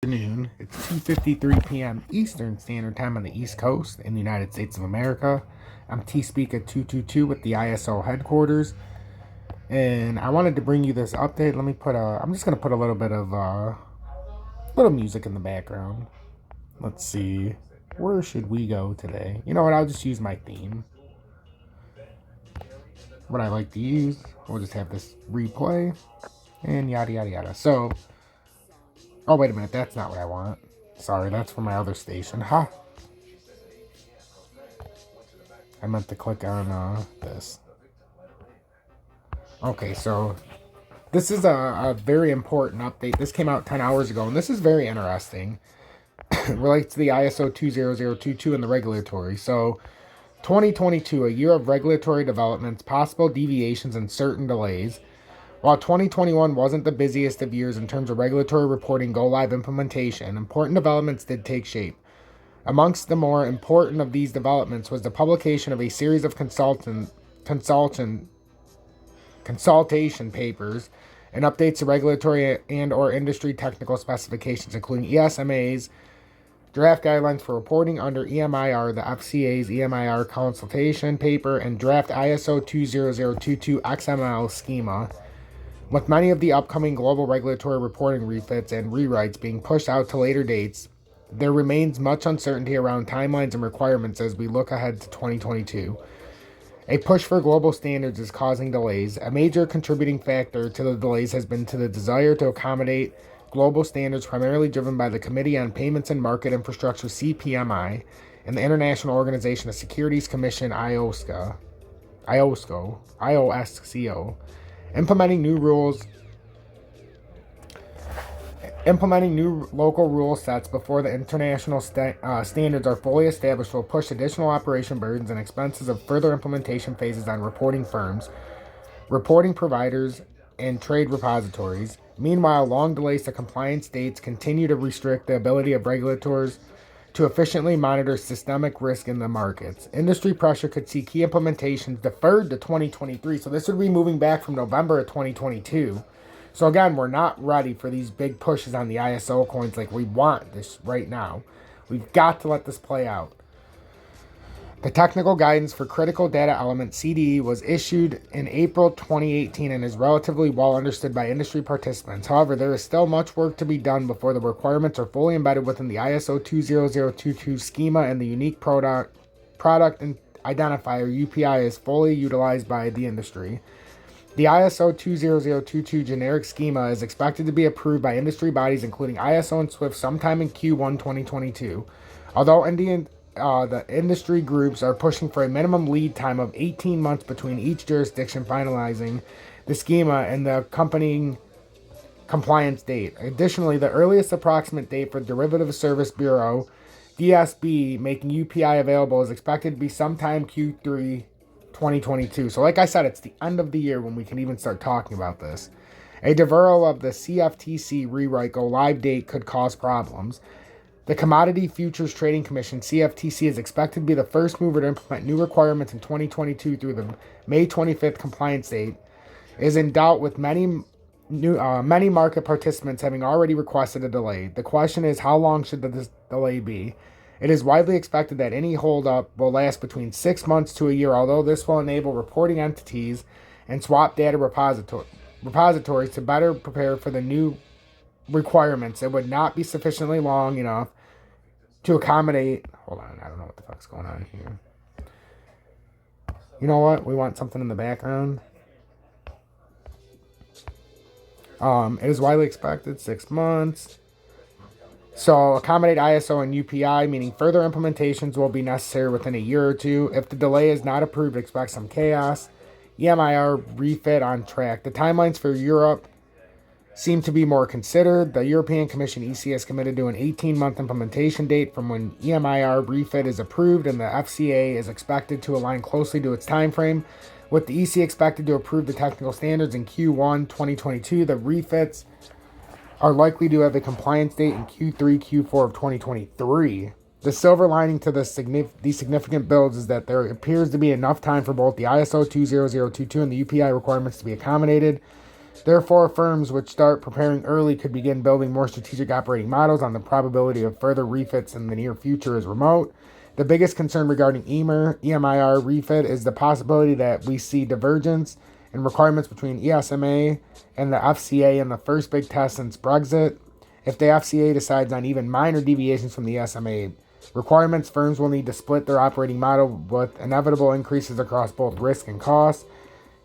Afternoon. It's 2:53 p.m. Eastern Standard Time on the East Coast in the United States of America. I'm T-Speaker222 with the ISO headquarters, and I wanted to bring you this update. I'm just gonna put a little bit of little music in the background. Let's see, where should we go today? You know what? I'll just use my theme. What I like to use. We'll just have this replay, and yada yada yada. So. Oh, wait a minute. That's not what I want. Sorry, that's from my other station. Ha! I meant to click on this. Okay, so this is a very important update. This came out 10 hours ago, and this is very interesting. It relates to the ISO-20022 and the regulatory. So, 2022, a year of regulatory developments, possible deviations, and certain delays. While 2021 wasn't the busiest of years in terms of regulatory reporting go-live implementation, important developments did take shape. Amongst the more important of these developments was the publication of a series of consultation papers and updates to regulatory and/or industry technical specifications, including ESMA's draft guidelines for reporting under EMIR, the FCA's EMIR consultation paper, and draft ISO-20022 XML schema. With many of the upcoming global regulatory reporting refits and rewrites being pushed out to later dates, there remains much uncertainty around timelines and requirements as we look ahead to 2022. A push for global standards is causing delays. A major contributing factor to the delays has been to the desire to accommodate global standards primarily driven by the Committee on Payments and Market Infrastructure CPMI and the International Organization of Securities Commission IOSCO. Implementing new local rule sets before the international standards are fully established will push additional operation burdens and expenses of further implementation phases on reporting firms, reporting providers, and trade repositories. Meanwhile, long delays to compliance dates continue to restrict the ability of regulators to efficiently monitor systemic risk in the markets. Industry pressure could see key implementations deferred to 2023, so this would be moving back from November of 2022. So again, we're not ready for these big pushes on the ISO coins like we want this right now. We've got to let this play out. The technical guidance for critical data element CDE was issued in April 2018 and is relatively well understood by industry participants. However, there is still much work to be done before the requirements are fully embedded within the ISO-20022 schema and the unique product identifier UPI is fully utilized by the industry. The ISO-20022 generic schema is expected to be approved by industry bodies including ISO and SWIFT sometime in Q1 2022. Although the industry groups are pushing for a minimum lead time of 18 months between each jurisdiction finalizing the schema and the accompanying compliance date. Additionally, the earliest approximate date for Derivative Service Bureau, DSB, making UPI available is expected to be sometime Q3 2022. So like I said, it's the end of the year when we can even start talking about this. A deferral of the CFTC rewrite go live date could cause problems. The Commodity Futures Trading Commission, CFTC, is expected to be the first mover to implement new requirements in 2022 through the May 25th compliance date, is in doubt with many market participants having already requested a delay. The question is, how long should this delay be? It is widely expected that any holdup will last between 6 months to a year, although this will enable reporting entities and swap data repositories to better prepare for the new requirements. It would not be sufficiently long enough to accommodate. Hold on, I don't know what the fuck's going on here. You know what? We want something in the background. It is widely expected 6 months. So accommodate ISO and UPI, meaning further implementations will be necessary within a year or two. If the delay is not approved, expect some chaos. EMIR refit on track. The timelines for Europe seem to be more considered. The European Commission EC has committed to an 18-month implementation date from when EMIR refit is approved, and the FCA is expected to align closely to its time frame. With the EC expected to approve the technical standards in Q1 2022, the refits are likely to have a compliance date in Q3, Q4 of 2023. The silver lining to these significant builds is that there appears to be enough time for both the ISO 20022 and the UPI requirements to be accommodated. Therefore, firms which start preparing early could begin building more strategic operating models on the probability of further refits in the near future is remote. The biggest concern regarding EMIR refit is the possibility that we see divergence in requirements between ESMA and the FCA in the first big test since Brexit. If the FCA decides on even minor deviations from the ESMA requirements, firms will need to split their operating model with inevitable increases across both risk and cost.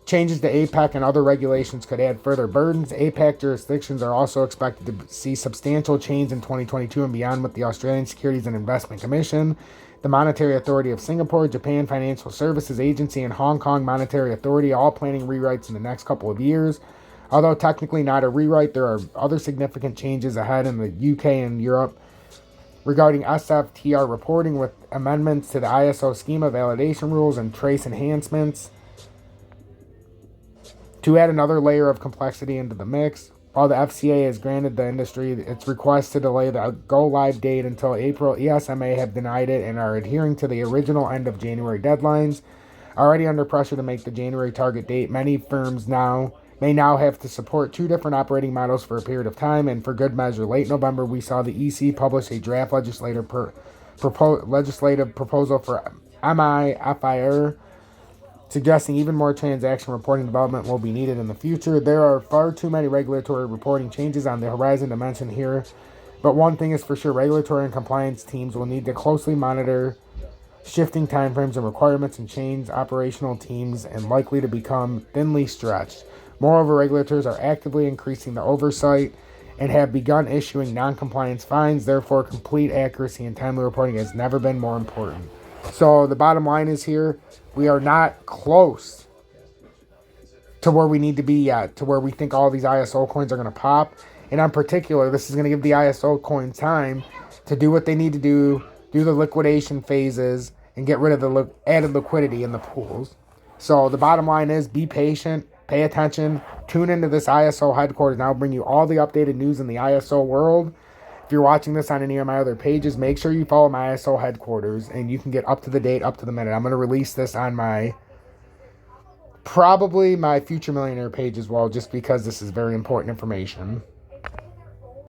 Changes to APAC and other regulations could add further burdens. APAC jurisdictions are also expected to see substantial change in 2022 and beyond, with the Australian Securities and Investment Commission, the Monetary Authority of Singapore, Japan Financial Services Agency, and Hong Kong Monetary Authority all planning rewrites in the next couple of years. Although technically not a rewrite, there are other significant changes ahead in the UK and Europe regarding SFTR reporting, with amendments to the ISO schema validation rules and trace enhancements to add another layer of complexity into the mix. While the FCA has granted the industry its request to delay the go-live date until April, ESMA have denied it and are adhering to the original end of January deadlines. Already under pressure to make the January target date, many firms may now have to support two different operating models for a period of time, and for good measure. Late November, we saw the EC publish a draft legislative proposal for MIFIR, suggesting even more transaction reporting development will be needed in the future. There are far too many regulatory reporting changes on the horizon to mention here, but one thing is for sure, regulatory and compliance teams will need to closely monitor shifting timeframes and requirements and change operational teams and likely to become thinly stretched. Moreover, regulators are actively increasing the oversight and have begun issuing non-compliance fines. Therefore, complete accuracy and timely reporting has never been more important. So the bottom line is here, we are not close to where we need to be yet, to where we think all these ISO coins are going to pop. And in particular, this is going to give the ISO coins time to do what they need to do the liquidation phases, and get rid of the added liquidity in the pools. So the bottom line is, be patient, pay attention, tune into this ISO headquarters, and I'll bring you all the updated news in the ISO world. If you're watching this on any of my other pages, make sure you follow my ISO headquarters and you can get up to the date, up to the minute. I'm going to release this on probably my Future Millionaire page as well, just because this is very important information.